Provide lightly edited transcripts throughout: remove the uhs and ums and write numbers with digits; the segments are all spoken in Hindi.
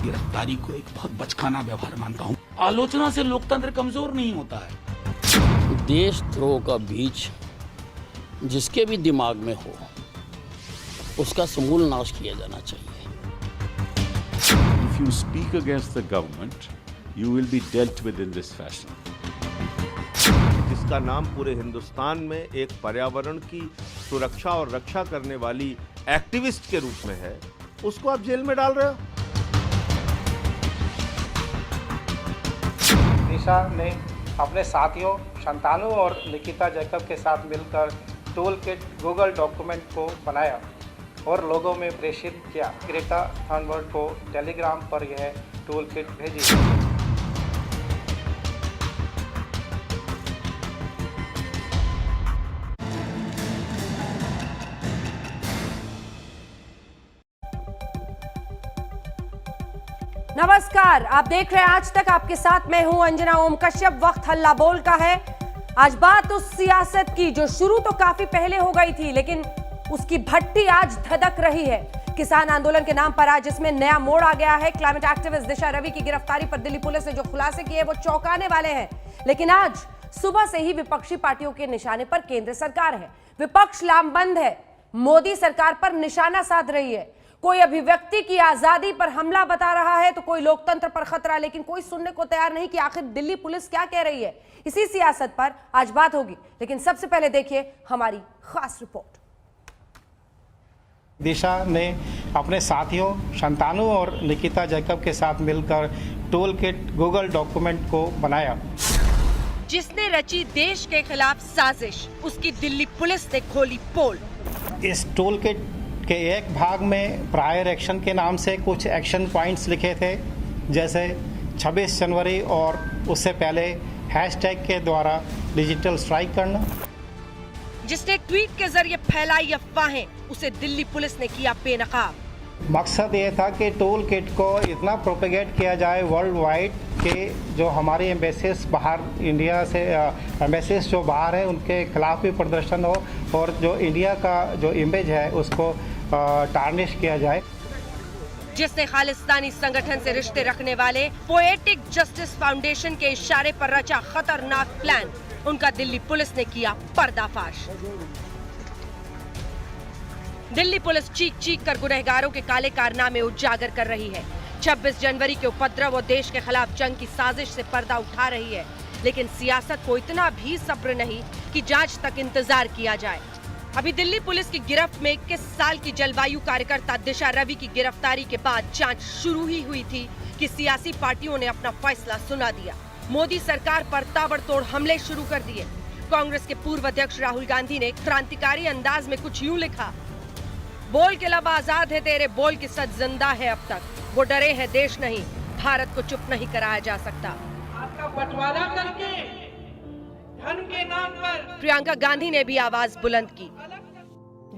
गिरफ्तारी को एक बहुत बचकाना व्यवहार मानता हूँ। आलोचना से लोकतंत्र कमजोर नहीं होता है। देशद्रोह का बीज जिसके भी दिमाग में हो उसका समूल नाश किया जाना चाहिए। If you speak against the government, you will be dealt with in this fashion. जिसका नाम पूरे हिंदुस्तान में एक पर्यावरण की सुरक्षा और रक्षा करने वाली एक्टिविस्ट के रूप में है, उसको आप जेल में डाल रहे हो। दिशा ने अपने साथियों शंतानु और निकिता जैकब के साथ मिलकर टूल किट गूगल डॉक्यूमेंट को बनाया और लोगों में प्रेषित किया। ग्रेटा थनबर्ग को टेलीग्राम पर यह टूल किट भेजी। नमस्कार, आप देख रहे हैं आज तक। आपके साथ मैं हूं अंजना ओम कश्यप। वक्त हल्ला बोल का है। आज बात उस सियासत की जो शुरू तो काफी पहले हो गई थी, लेकिन उसकी भट्टी आज धधक रही है। किसान आंदोलन के नाम पर आज इसमें नया मोड़ आ गया है। क्लाइमेट एक्टिविस्ट दिशा रवि की गिरफ्तारी पर दिल्ली पुलिस ने जो खुलासे किए वो चौंकाने वाले हैं। लेकिन आज सुबह से ही विपक्षी पार्टियों के निशाने पर केंद्र सरकार है। विपक्ष लामबंद है, मोदी सरकार पर निशाना साध रही है। कोई अभिव्यक्ति की आजादी पर हमला बता रहा है तो कोई लोकतंत्र पर खतरा, लेकिन कोई सुनने को तैयार नहीं कि आखिर दिल्ली पुलिस क्या कह रही है। इसी सियासत पर आज बात होगी, लेकिन सबसे पहले देखिए हमारी खास रिपोर्ट। दिशा ने अपने साथियों शंतानु और निकिता जैकब के साथ मिलकर टूल किट गूगल डॉक्यूमेंट को बनाया। जिसने रची देश के खिलाफ साजिश, उसकी दिल्ली पुलिस ने खोली पोल। इस टूल किट के एक भाग में प्रायर एक्शन के नाम से कुछ एक्शन पॉइंट्स लिखे थे, जैसे 26 जनवरी और उससे पहले हैशटैग के द्वारा डिजिटल स्ट्राइक करना। जिसने ट्वीट के जरिए फैलाई अफवाहें, उसे दिल्ली पुलिस ने किया बेनकाब। मकसद ये था कि टूल किट को इतना प्रोपेगेट किया जाए वर्ल्ड वाइड कि जो हमारे एम्बेसीज बाहर इंडिया से एम्बेसीज जो बाहर है उनके खिलाफ भी प्रदर्शन हो और जो इंडिया का जो इमेज है उसको टार्निश किया जाए। जिसने खालिस्तानी संगठन से रिश्ते रखने वाले पोएटिक जस्टिस फाउंडेशन के इशारे पर रचा खतरनाक प्लान, उनका दिल्ली पुलिस ने किया पर्दाफाश। दिल्ली पुलिस चीख चीख कर गुनहगारों के काले कारनामे उजागर कर रही है। 26 जनवरी के उपद्रव और देश के खिलाफ जंग की साजिश से पर्दा उठा रही है, लेकिन सियासत को इतना भी सब्र नहीं कि जांच तक इंतजार किया जाए। अभी दिल्ली पुलिस की गिरफ्त में 21 साल की जलवायु कार्यकर्ता दिशा रवि की गिरफ्तारी के बाद जांच शुरू ही हुई थी कि सियासी पार्टियों ने अपना फैसला सुना दिया। मोदी सरकार पर ताबड़तोड़ हमले शुरू कर दिए। कांग्रेस के पूर्व अध्यक्ष राहुल गांधी ने क्रांतिकारी अंदाज में कुछ यूं लिखा, बोल के लब आजाद है तेरे बोल की सच जिंदा है अब तक, वो डरे हैं देश नहीं, भारत को चुप नहीं कराया जा सकता। आपका बंटवारा करके धन के नाम पर प्रियंका गांधी ने भी आवाज बुलंद की।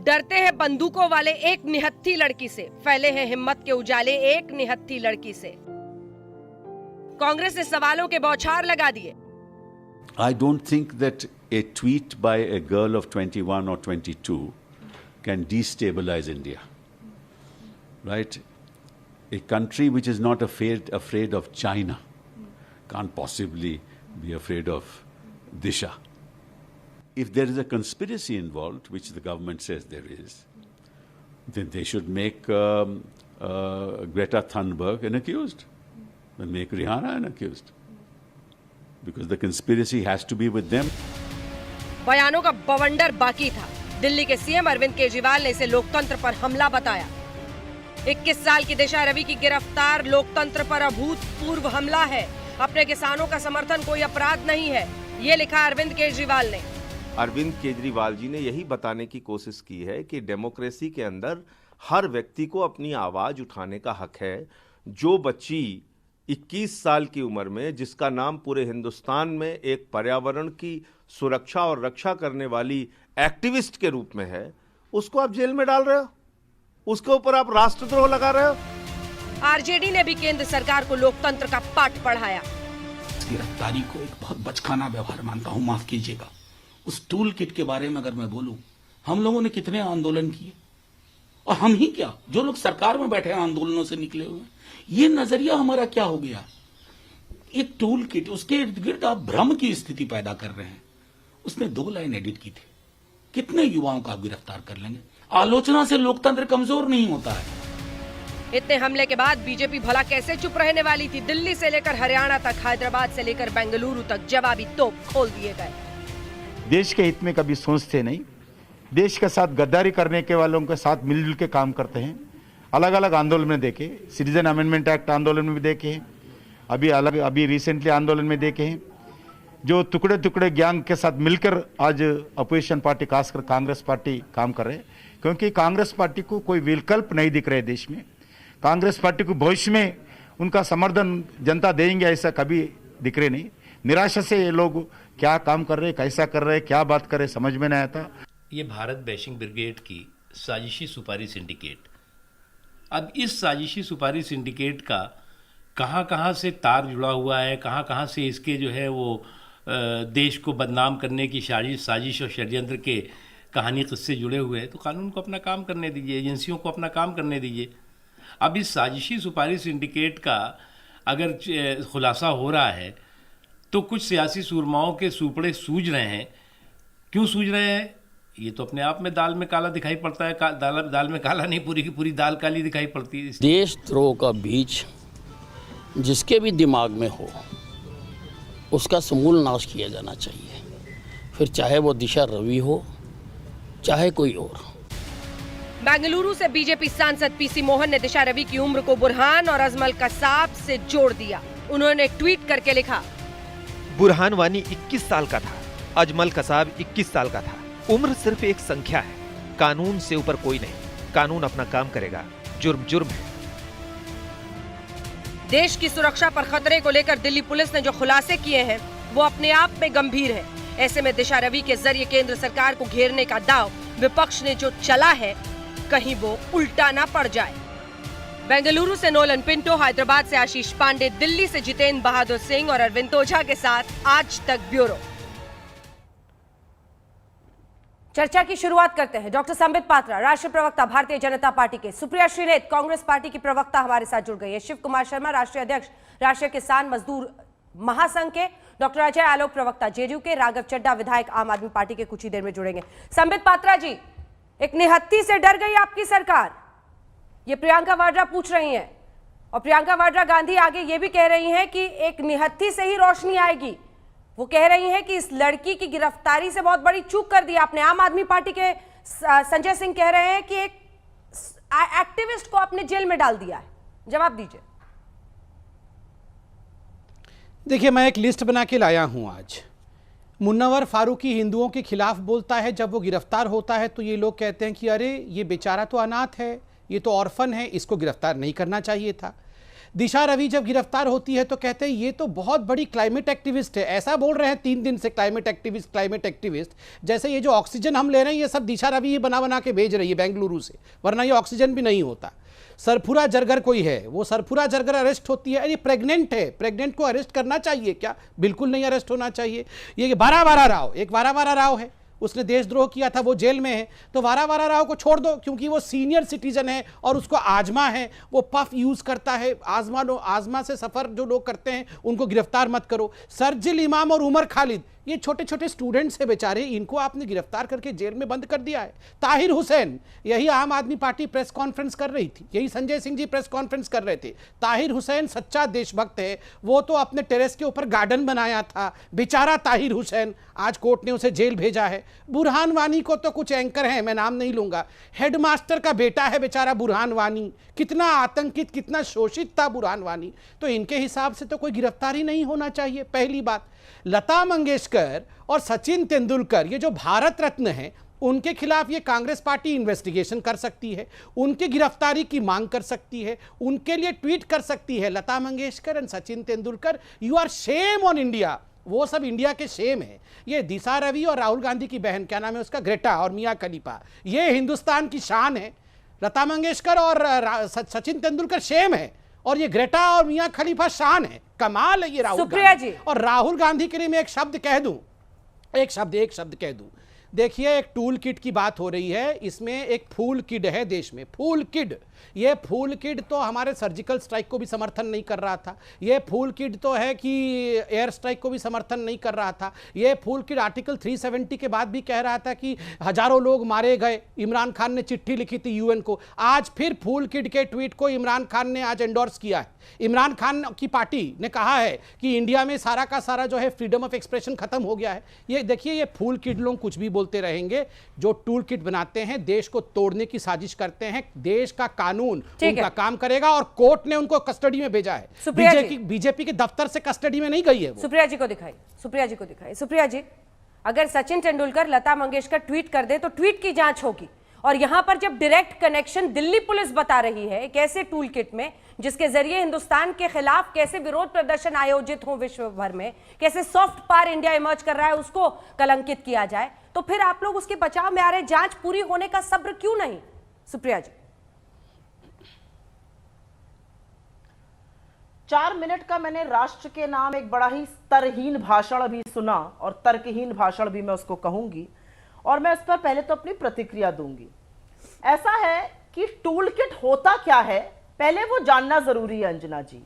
डरते हैं बंदूकों वाले एक निहत्थी लड़की से, फैले हैं हिम्मत के उजाले एक निहत्थी लड़की से। कांग्रेस ने सवालों के बौछार लगा दिए। I don't think that a tweet by a girl of 21 or 22 can destabilize India, right? A country which is not afraid of China can't possibly be afraid of Disha. If there is a conspiracy involved, which the government says there is, then they should make Greta Thunberg an accused and make Rihanna an accused, because the conspiracy has to be with them. बयानों का बवंडर बाकी था। दिल्ली के सीएम अरविंद केजरीवाल ने इसे लोकतंत्र पर हमला बताया। 21 साल की दिशा रवि की गिरफ्तार लोकतंत्र पर अभूतपूर्व हमला है। अपने किसानों का समर्थन कोई अपराध नहीं है, ये लिखा अरविंद केजरीवाल ने। अरविंद केजरीवाल जी ने यही बताने की कोशिश की है कि डेमोक्रेसी के अंदर हर व्यक्ति को अपनी आवाज उठाने का हक है। जो बच्ची 21 साल की उम्र में, जिसका नाम पूरे हिंदुस्तान में एक पर्यावरण की सुरक्षा और रक्षा करने वाली एक्टिविस्ट के रूप में है, उसको आप जेल में डाल रहे हो, उसके ऊपर आप राष्ट्रद्रोह लगा रहे हो। आरजेडी ने भी केंद्र सरकार को लोकतंत्र का पाठ पढ़ाया। गिरफ्तारी को एक बहुत बचकाना व्यवहार मानता हूं, माफ कीजिएगा। उस टूल किट के बारे में अगर मैं बोलूं, हम लोगों ने कितने आंदोलन किए, और हम ही क्या, जो लोग सरकार में बैठे हैं आंदोलनों से निकले हुए हैं, ये नजरिया हमारा क्या हो गया? एक टूल किट, उसके इर्द गिर्द आप भ्रम की स्थिति पैदा कर रहे हैं। उसने 2 लाइन एडिट की थी। कितने युवाओं का आप गिरफ्तार कर लेंगे? आलोचना से लोकतंत्र कमजोर नहीं होता है। इतने हमले के बाद बीजेपी भला कैसे चुप रहने वाली थी? दिल्ली से लेकर हरियाणा तक, हैदराबाद से लेकर बेंगलुरु तक जवाबी तोप खोल दिए गए। देश के हित में कभी सोचते नहीं, देश के साथ गद्दारी करने के वालों के साथ मिलजुल के काम करते हैं। अलग अलग आंदोलन में देखे, सिटीजन अमेंडमेंट एक्ट आंदोलन में भी देखे हैं, अभी रिसेंटली आंदोलन में देखे हैं, जो टुकड़े टुकड़े गैंग के साथ मिलकर आज अपोजिशन पार्टी खासकर कांग्रेस पार्टी काम कर रहे हैं। क्योंकि कांग्रेस पार्टी को कोई विकल्प नहीं दिख रहे देश में। कांग्रेस पार्टी को भविष्य में उनका समर्थन जनता देंगे ऐसा कभी दिख रहे नहीं। निराशा से ये लोग क्या काम कर रहे, कैसा कर रहे, क्या बात कर रहे, समझ में नहीं आता। ये भारत बैशिंग ब्रिगेड की साजिशी सुपारी सिंडिकेट, अब इस साजिशी सुपारी सिंडिकेट का कहाँ कहाँ से तार जुड़ा हुआ है, कहाँ कहाँ से इसके जो है वो देश को बदनाम करने की साजिश और षड्यंत्र के कहानी किस्से जुड़े हुए हैं। तो कानून को अपना काम करने दीजिए, एजेंसियों को अपना काम करने दीजिए। अब इस साजिशी सुपारी सिंडिकेट का अगर खुलासा हो रहा है तो कुछ सियासी सूरमाओं के सुपड़े सूझ रहे हैं। क्यों सूझ रहे हैं? ये तो अपने आप में दाल में काला दिखाई पड़ता है। दाल में काला नहीं, पूरी की पूरी दाल काली दिखाई पड़ती है। देशद्रोह का बीज जिसके भी दिमाग में हो उसका समूल नाश किया जाना चाहिए, फिर चाहे वो दिशा रवि हो चाहे कोई और। बेंगलुरु से बीजेपी सांसद पीसी मोहन ने दिशा रवि की उम्र को बुरहान और अजमल कसाब से जोड़ दिया। उन्होंने ट्वीट करके लिखा, बुरहान वानी 21 साल का था, अजमल कसाब 21 साल का था। उम्र सिर्फ एक संख्या है, कानून से ऊपर कोई नहीं। कानून अपना काम करेगा, जुर्म जुर्म है। देश की सुरक्षा पर खतरे को लेकर दिल्ली पुलिस ने जो खुलासे किए हैं वो अपने आप में गंभीर है। ऐसे में दिशा रवि के जरिए केंद्र सरकार को घेरने का दांव विपक्ष ने जो चला है, कहीं वो उल्टा ना पड़ जाए। बेंगलुरु से नोलन पिंटो, हैदराबाद से आशीष पांडे, दिल्ली से जितेंद्र बहादुर सिंह और अरविंद ओझा के साथ आज तक ब्यूरो। चर्चा की शुरुआत करते हैं। डॉक्टर संबित पात्रा, राष्ट्रीय प्रवक्ता भारतीय जनता पार्टी के, सुप्रिया श्रीनेत, कांग्रेस पार्टी की प्रवक्ता हमारे साथ जुड़ गई है, शिव कुमार शर्मा, राष्ट्रीय अध्यक्ष राष्ट्रीय किसान मजदूर महासंघ के, डॉक्टर अजय आलोक, प्रवक्ता जेडीयू के, राघव चड्ढा, विधायक आम आदमी पार्टी के, कुछ ही देर में जुड़ेंगे। संबित पात्रा जी, एक निहत्थी से डर गई आपकी सरकार, ये प्रियंका वाड्रा पूछ रही हैं, और प्रियंका वाड्रा गांधी आगे ये भी कह रही हैं कि एक निहत्थी से ही रोशनी आएगी। वो कह रही हैं कि इस लड़की की गिरफ्तारी से बहुत बड़ी चूक कर दी आपने। आम आदमी पार्टी के संजय सिंह कह रहे हैं कि एक एक्टिविस्ट को आपने जेल में डाल दिया है। जवाब दीजिए। देखिए, मैं एक लिस्ट बना के लाया हूं आज। मुन्नवर फारूकी हिंदुओं के खिलाफ बोलता है, जब वो गिरफ्तार होता है तो ये लोग कहते हैं कि अरे ये बेचारा तो अनाथ है, ये तो ऑर्फन है, इसको गिरफ्तार नहीं करना चाहिए था। दिशा रवि जब गिरफ्तार होती है तो कहते हैं ये तो बहुत बड़ी क्लाइमेट एक्टिविस्ट है। ऐसा बोल रहे हैं 3 दिन से, क्लाइमेट एक्टिविस्ट, जैसे ये जो ऑक्सीजन हम ले रहे हैं ये सब दिशा रवि ये बना के भेज रही है बेंगलुरु से, वरना ये ऑक्सीजन भी नहीं होता। सरफुरा जरगर कोई है, वो सरफुरा जरगर अरेस्ट होती है, ये प्रेग्नेंट है, प्रेग्नेंट को अरेस्ट करना चाहिए क्या? बिल्कुल नहीं अरेस्ट होना चाहिए। ये वारा राव, एक वारा राव है, उसने देशद्रोह किया था, वो जेल में है, तो वारा राव को छोड़ दो क्योंकि वो सीनियर सिटीजन है और उसको आजमा है, वो पफ यूज करता है। आजमा से सफर जो लोग करते हैं उनको गिरफ्तार मत करो। सरजिल इमाम और उमर खालिद, ये छोटे छोटे स्टूडेंट्स हैं बेचारे, इनको आपने गिरफ्तार करके जेल में बंद कर दिया है। ताहिर हुसैन, यही आम आदमी पार्टी प्रेस कॉन्फ्रेंस कर रही थी, यही संजय सिंह जी प्रेस कॉन्फ्रेंस कर रहे थे। ताहिर हुसैन सच्चा देशभक्त है, वो तो अपने टेरेस के ऊपर गार्डन बनाया था, बेचारा ताहिर हुसैन, आज कोर्ट ने उसे जेल भेजा है। बुरहान वानी को तो कुछ एंकर हैं, मैं नाम नहीं लूंगा, हेडमास्टर का बेटा है बेचारा बुरहान वानी, कितना आतंकित, कितना शोषित था बुरहान वानी, तो इनके हिसाब से तो कोई गिरफ्तारी नहीं होना चाहिए। पहली बात, लता मंगेशकर और सचिन तेंदुलकर, ये जो भारत रत्न हैं, उनके खिलाफ ये कांग्रेस पार्टी इन्वेस्टिगेशन कर सकती है, उनकी गिरफ्तारी की मांग कर सकती है, उनके लिए ट्वीट कर सकती है, Lata Mangeshkar and Sachin Tendulkar, you are shame on India. वो सब इंडिया के शेम है। ये दिशा रवि और राहुल गांधी की बहन, क्या नाम है उसका, ग्रेटा, और मियां खलीफा, ये हिंदुस्तान की शान है। लता मंगेशकर और सचिन तेंदुलकर शेम है, और ये ग्रेटा और मियां खलीफा शान है। कमाल है ये राहुल गांधी। और राहुल गांधी के लिए मैं एक शब्द कह दूं, एक शब्द कह दूं, देखिए, एक टूल किट की बात हो रही है, इसमें एक फूल किड है देश में, फूल किड। ये फूल किड तो हमारे सर्जिकल स्ट्राइक को भी समर्थन नहीं कर रहा था, ये फूल किड तो है कि एयर स्ट्राइक को भी समर्थन नहीं कर रहा था, ये फूल किड आर्टिकल 370 के बाद भी कह रहा था कि हजारों लोग मारे गए, इमरान खान ने चिट्ठी लिखी थी यूएन को। आज फिर फूल किड के ट्वीट को इमरान खान ने आज एंडोर्स किया है। इमरान खान की पार्टी ने कहा है कि इंडिया में सारा का सारा जो है फ्रीडम ऑफ एक्सप्रेशन खत्म हो गया है। ये देखिए, ये फूल किड लोग कुछ भी बोलते रहेंगे, जो टूल किट बनाते हैं देश को तोड़ने की साजिश करते हैं। देश का कानून उनका काम करेगा और कोर्ट ने उनको कस्टडी में भेजा है। बीजेपी के दफ्तर से कस्टडी में नहीं गई है। सुप्रिया जी को दिखाई, सुप्रिया जी को दिखाई। सुप्रिया जी, अगर सचिन तेंदुलकर लता मंगेशकर ट्वीट कर दे तो ट्वीट की जांच होगी, और यहां पर जब डायरेक्ट कनेक्शन दिल्ली पुलिस बता रही है एक ऐसे टूल किट में जिसके जरिए हिंदुस्तान के खिलाफ कैसे विरोध प्रदर्शन आयोजित हो विश्व भर में, कैसे सॉफ्ट पावर इंडिया इमर्ज कर रहा है, उसको कलंकित किया जाए, तो फिर आप लोग उसके बचाव में आ रहे। जांच पूरी होने का सब्र क्यों नहीं? सुप्रिया जी, 4 मिनट का मैंने राष्ट्र के नाम एक बड़ा ही स्तरहीन भाषण भी सुना, और तर्कहीन भाषण भी मैं उसको कहूंगी, और मैं उस पर पहले तो अपनी प्रतिक्रिया दूंगी। ऐसा है कि टूल किट होता क्या है, पहले वो जानना जरूरी है अंजना जी।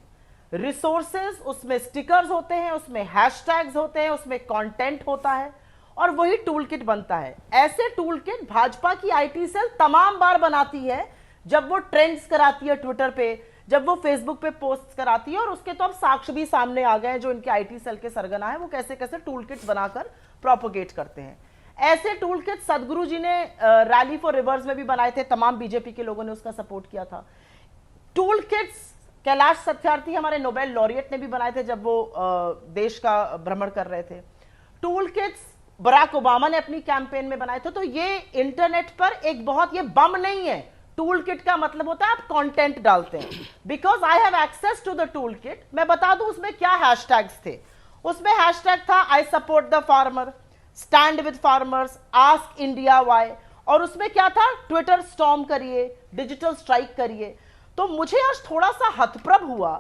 रिसोर्सेज, उसमें स्टिकर्स होते हैं, उसमें हैशटैग्स होते हैं, उसमें कंटेंट होता है, और वही टूल किट बनता है। ऐसे टूल किट भाजपा की आईटी सेल तमाम बार बनाती है, जब वो ट्रेंड्स कराती है ट्विटर पे, जब वो फेसबुक पे पोस्ट कराती है, और उसके तो अब साक्ष्य भी सामने आ गए हैं जो इनके आईटी सेल के सरगना है, वो कैसे कैसे टूल किट बनाकर प्रोपोगेट करते हैं। ऐसे टूल किट सदगुरु जी ने रैली फॉर रिवर्स में भी बनाए थे, तमाम बीजेपी के लोगों ने उसका सपोर्ट किया था। टूल किट्स कैलाश सत्यार्थी हमारे नोबेल लॉरिएट ने भी बनाए थे जब वो देश का भ्रमण कर रहे थे। टूल किट्स बराक ओबामा ने अपनी कैंपेन में बनाए थे। तो ये इंटरनेट पर एक बहुत, ये बम नहीं है। टूल किट का मतलब होता है आप कंटेंट डालते हैं। Because I have access to the tool kit, मैं बता दूं उसमें क्या हैशटैग्स थे। उसमें हैशटैग था I support the farmer, stand with farmers, ask India why, और उसमें क्या था, ट्विटर स्टॉर्म करिए, डिजिटल स्ट्राइक करिए। तो मुझे आज थोड़ा सा हतप्रभ हुआ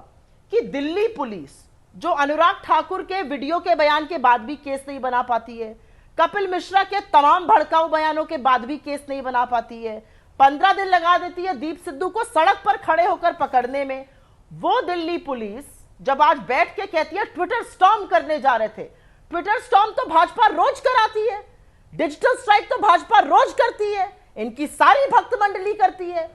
कि दिल्ली पुलिस, जो अनुराग ठाकुर के वीडियो के बयान के बाद भी केस नहीं बना पाती है, कपिल मिश्रा के तमाम भड़काऊ बयानों के बाद भी केस नहीं बना पाती है, 15 दिन लगा देती है दीप सिद्धू को सड़क पर खड़े होकर पकड़ने में, वो दिल्ली पुलिस जब आज बैठ के कहती है ट्विटर स्टॉर्म करने जा रहे थे। ट्विटर स्टॉर्म तो भाजपा रोज कराती है, डिजिटल स्ट्राइक तो भाजपा रोज करती है, इनकी सारी भक्त मंडली करती है।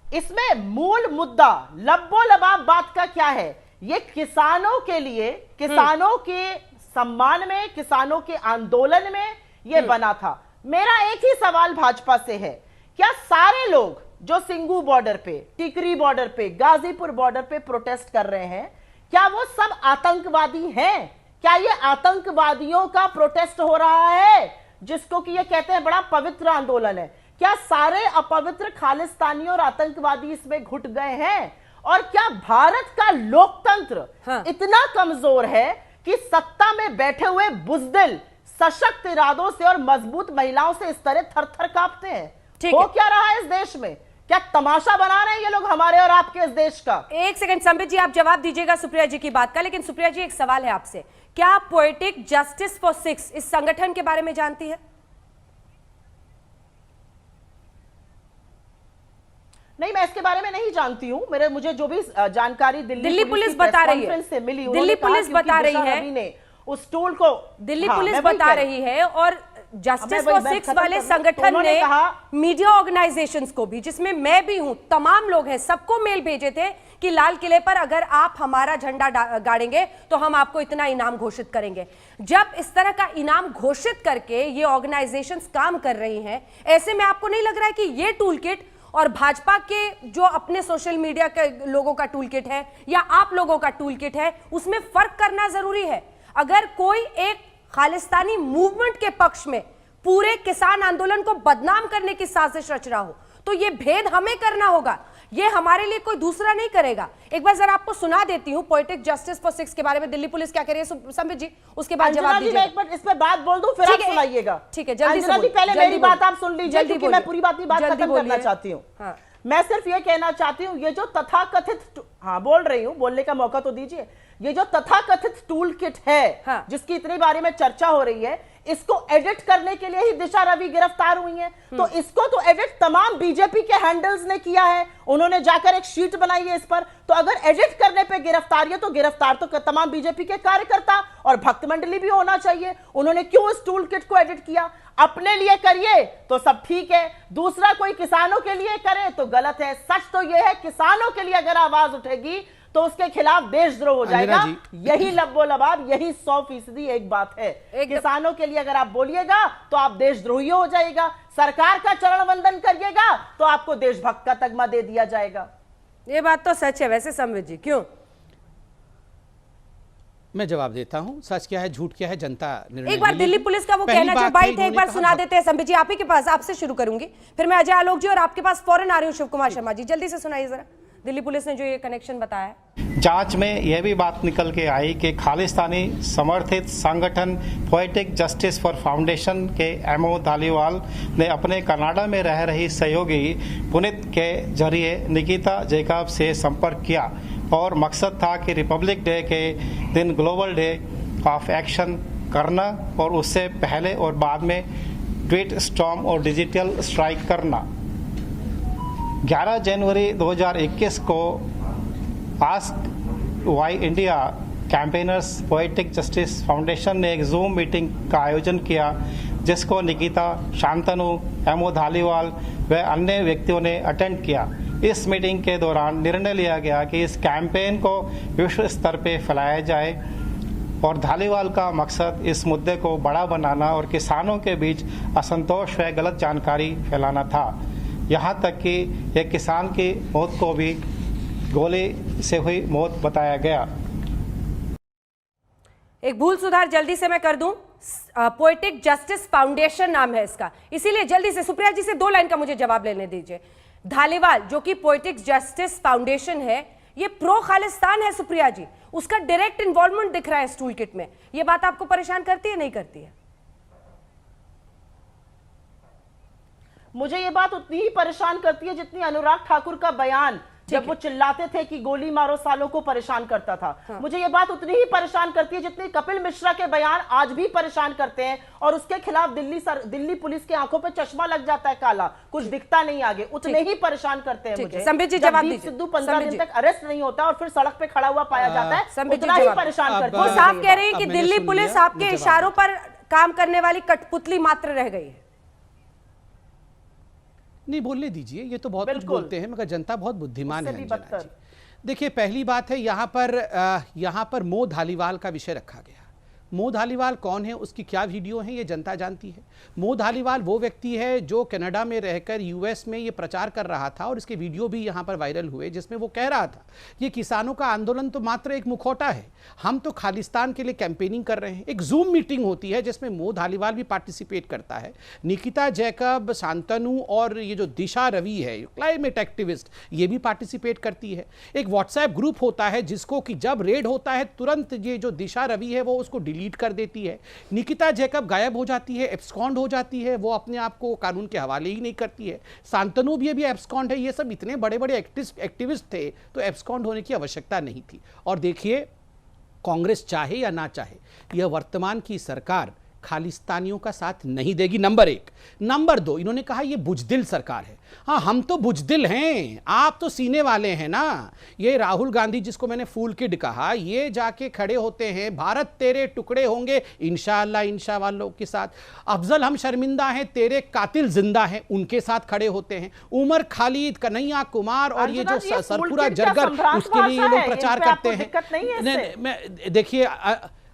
इसमें मूल मुद्दा लब्बो लबाब बात का क्या है, ये किसानों के लिए, किसानों के सम्मान में, किसानों के आंदोलन में ये बना था। मेरा एक ही सवाल भाजपा से है, क्या सारे लोग जो सिंगू बॉर्डर पे, टिकरी बॉर्डर पे, गाजीपुर बॉर्डर पे प्रोटेस्ट कर रहे हैं, क्या वो सब आतंकवादी हैं? क्या ये आतंकवादियों का प्रोटेस्ट हो रहा है जिसको कि ये कहते हैं बड़ा पवित्र आंदोलन है? क्या सारे अपवित्र खालिस्तानी और आतंकवादी इसमें घुट गए हैं? और क्या भारत का लोकतंत्र इतना कमजोर है कि सत्ता में बैठे हुए बुजदिल सशक्त इरादों से और मजबूत महिलाओं से इस तरह थर थर कांपते हैं? हो क्या रहा है इस देश में? क्या तमाशा बना रहे हैं ये लोग हमारे और आपके इस देश का? एक सेकंड संबित जी, आप जवाब दीजिएगा सुप्रिया जी की बात का, लेकिन सुप्रिया जी एक सवाल है आपसे, क्या आप पोएटिक जस्टिस फॉर सिक्स इस संगठन के बारे में जानती है? नहीं, मैं इसके बारे में नहीं जानती हूं। मुझे जो भी जानकारी दिल्ली पुलिस बता रही है, से मिली, दिल्ली पुलिस बता रही है, ने उस टूल को, दिल्ली पुलिस बता रही है, और जस्टिस फॉर सिक्स वाले संगठन ने मीडिया ऑर्गेनाइजेशंस को भी, जिसमें मैं भी हूं, तमाम लोग हैं, सबको मेल भेजे थे कि लाल किले पर अगर आप हमारा झंडा गाड़ेंगे तो हम आपको इतना इनाम घोषित करेंगे। जब इस तरह का इनाम घोषित करके ये ऑर्गेनाइजेशंस काम कर रही हैं, ऐसे में आपको नहीं लग रहा है कि ये टूल किट और भाजपा के जो अपने सोशल मीडिया के लोगों का टूल किट है या आप लोगों का टूल किट है, उसमें फर्क करना जरूरी है? अगर कोई एक खालिस्तानी मूवमेंट के पक्ष में पूरे किसान आंदोलन को बदनाम करने की साजिश रच रहा हो, तो ये भेद हमें करना होगा, ये हमारे लिए कोई दूसरा नहीं करेगा। एक बार जरा आपको सुना देती हूं पोएटिक जस्टिस फॉर सिक्स के बारे में दिल्ली पुलिस क्या कह रही है, संबित जी, उसके बाद जवाब दीजिए। मैं एक बार इस पे बात बोल दूं, फिर आप सुनाइएगा। ठीक है, जल्दी से पहले मेरी बात आप सुन लीजिए, क्योंकि मैं पूरी बात खत्म करना चाहती हूँ। मैं सिर्फ ये कहना चाहती हूँ, ये जो तथाकथित, हाँ बोल रही हूँ, बोलने का मौका तो दीजिए, ये जो तथाकथित टूल किट है जिसकी इतनी बारे में चर्चा हो रही है, इसको एडिट करने के लिए ही दिशा रवि गिरफ्तार हुई हैं। तो इसको तो एडिट तमाम बीजेपी के हैंडल्स ने किया है, उन्होंने जाकर एक शीट बनाई है इस पर। तो अगर एडिट करने पे गिरफ्तारी है तो गिरफ्तार तो तमाम बीजेपी के कार्यकर्ता और भक्त मंडली भी होना चाहिए। उन्होंने क्यों इस टूल किट को एडिट किया? अपने लिए करिए तो सब ठीक है, दूसरा कोई किसानों के लिए करे तो गलत है। सच तो यह है किसानों के लिए अगर आवाज उठेगी तो उसके खिलाफ देशद्रोह हो जाएगा। यही लब्बो लबाब, यही 100% एक बात है। किसानों के लिए अगर आप बोलिएगा तो आप देशद्रोही हो जाएगा, सरकार का चरण वंदन करिएगा तो आपको देशभक्त का तगमा दे दिया जाएगा। ये बात तो सच है। वैसे संवित जी क्यों? मैं जवाब देता हूं, सच क्या है झूठ क्या है जनता निर्णय। एक बार दिल्ली पुलिस का वो कहना जो बाइट है एक बार सुना देते हैं। संबित जी आप ही के पास, आपसे शुरू करूंगी, फिर मैं अजय आलोक जी और आपके पास फौरन आ रही हूँ शिव कुमार शर्मा जी, जल्दी से सुनाइए जरा दिल्ली पुलिस ने जो ये कनेक्शन बताया है। जांच में यह भी बात निकल के आई कि खालिस्तानी समर्थित संगठन पोएटिक जस्टिस फॉर फाउंडेशन के एमओ धालीवाल ने अपने कनाडा में रह रही सहयोगी पुनीत के जरिए निकिता जैकब से संपर्क किया और मकसद था कि रिपब्लिक डे के दिन ग्लोबल डे ऑफ एक्शन करना और उससे पहले और बाद में ट्वीट स्टॉर्म और डिजिटल स्ट्राइक करना। 11 जनवरी 2021 को ask why India campaigners poetic justice foundation ने एक जूम मीटिंग का आयोजन किया जिसको निकिता, शांतनु, एमओ धालीवाल व अन्य व्यक्तियों ने अटेंड किया। इस मीटिंग के दौरान निर्णय लिया गया कि इस कैंपेन को विश्व स्तर पर फैलाया जाए और धालीवाल का मकसद इस मुद्दे को बड़ा बनाना और किसानों के बीच असंतोष व गलत जानकारी फैलाना था। यहाँ तक कि एक किसान की मौत को भी गोली से हुई मौत बताया गया। एक भूल सुधार जल्दी से मैं कर दूं, पोएटिक जस्टिस फाउंडेशन नाम है इसका, इसीलिए जल्दी से सुप्रिया जी से 2 लाइन का मुझे जवाब लेने दीजिए। धालीवाल जो कि पोएटिक जस्टिस फाउंडेशन है, ये प्रो खालिस्तान है सुप्रिया जी, उसका डायरेक्ट इन्वॉल्वमेंट दिख रहा है इस टूल किट में। ये बात आपको परेशान करती है नहीं करती है? मुझे ये बात उतनी ही परेशान करती है जितनी अनुराग ठाकुर का बयान जब वो चिल्लाते थे कि गोली मारो सालों को परेशान करता था। हाँ। मुझे ये बात उतनी ही परेशान करती है जितनी कपिल मिश्रा के बयान आज भी परेशान करते हैं और उसके खिलाफ दिल्ली पुलिस के आंखों पे चश्मा लग जाता है काला, कुछ दिखता नहीं आगे, उतने ही परेशान करते हैं मुझे। संबित जी जवाब दीजिए। सिद्धू 15 दिन तक अरेस्ट नहीं होता और फिर सड़क पे खड़ा हुआ पाया जाता है, उतना ही परेशान करते हैं। वो साफ कह रहे हैं कि दिल्ली पुलिस आपके इशारों पर काम करने वाली कठपुतली मात्र रह गई है। नहीं बोलने दीजिए, ये तो बहुत कुछ बोलते हैं मगर जनता बहुत बुद्धिमान है अंजना जी। देखिए पहली बात है यहाँ पर मो धालीवाल का विषय रखा गया। मो धालीवाल कौन है, उसकी क्या वीडियो है, ये जनता जानती है। मो धालीवाल वो व्यक्ति है जो कनाडा में रहकर यूएस में ये प्रचार कर रहा था और इसके वीडियो भी यहाँ पर वायरल हुए जिसमें वो कह रहा था ये किसानों का आंदोलन तो मात्र एक मुखौटा है, हम तो खालिस्तान के लिए कैंपेनिंग कर रहे हैं। एक जूम मीटिंग होती है जिसमें मो धालीवाल भी पार्टिसिपेट करता है, निकिता जैकब, शांतनु और ये जो दिशा रवि है क्लाइमेट एक्टिविस्ट, ये भी पार्टिसिपेट करती है। एक व्हाट्सएप ग्रुप होता है जिसको कि जब रेड होता है तुरंत ये जो दिशा रवि है वो उसको डिलीट कर देती है। निकिता जैकब गायब हो जाती है, एब्सकॉन्ड हो जाती है, वो अपने आप को कानून के हवाले ही नहीं करती है। शांतनु भी अभी एब्सकॉन्ड है। ये सब इतने बड़े बड़े एक्टिविस्ट थे तो एब्सकॉन्ड होने की आवश्यकता नहीं थी। और देखिए कांग्रेस चाहे या ना चाहे, यह वर्तमान की सरकार खालिस्तानियों का साथ नहीं देगी, नंबर 1। नंबर 2, इन्होंने कहा यह बुजदिल सरकार है। हाँ, हम तो बुजदिल हैं, आप तो सीने वाले हैं ना। ये राहुल गांधी जिसको मैंने फूल किड कहा, ये जाके खड़े होते हैं भारत तेरे टुकड़े होंगे इंशाअल्लाह इंशा वालों के साथ। अफजल हम शर्मिंदा हैं, तेरे कातिल जिंदा हैं, उनके साथ खड़े होते हैं। उमर खालिद, कन्हैया कुमार और ये जो सरपुरा जरगर, उसके लिए ये लोग प्रचार करते हैं। देखिए